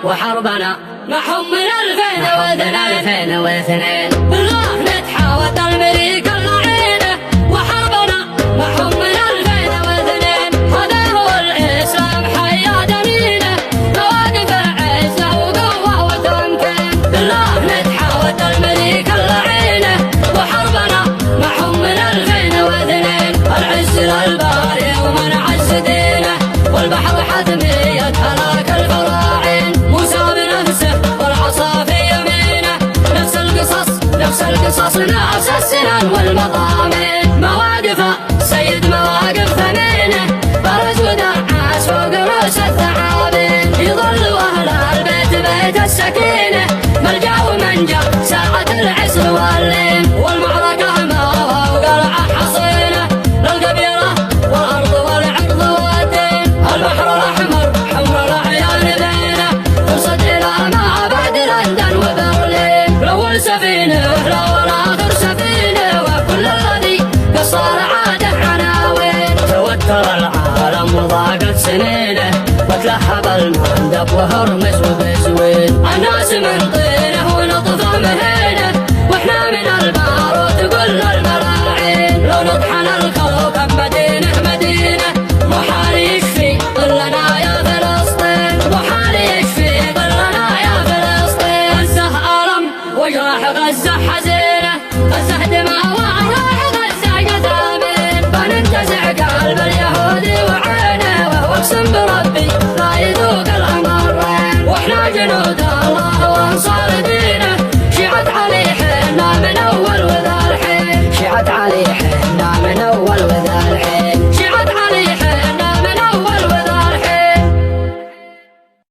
وحربنا نحن من 2002 بالله نتحاوط المريك اللعينة وحربنا نحن من 2002 هذا هو الإسلام حيا دليله مواقف عزة وقوة وتمكين بالله نتحاوط المريك اللعينة وحربنا نحن من 2002 العز للباري ومن عز دينه والبحر حتمية هلاك الفراعين موسى بنفسه والعصا في يمينه نفس القصص نفس السنن والمضامين مواقفه سيد مواقف ثمينه برز ودعاس فوق رؤوس الثعابين يظل أهل البيت بيت السكينة ملجأ ومنجأ ساعة العسر واللين والمعركة ماوى وقلعة حصينة للقبيلة والأرض والعرض والدين البحر الأحمر حمر الأعيان بينه توصل إلى ما بعد لندن وبرلين الأول سفينة الأول آخر سفينة وكل الذي قصر عاده عناوين توتر العالم وضاقت سنينه وتلهب المندب وهرمس وبزوين الناس من طينه ونطفى مهينه واحنا من الباروت كل الملاعين لو نطحن الكوكب مدينة محال يشفي ظلنا يا فلسطين محال يشفي ظلنا يا فلسطين غزة ألم وجراح غزة حزينة غزة دماء وجراح غزة يتامين بننتزع قلب اليهودي وعينه وهو اقسم بربي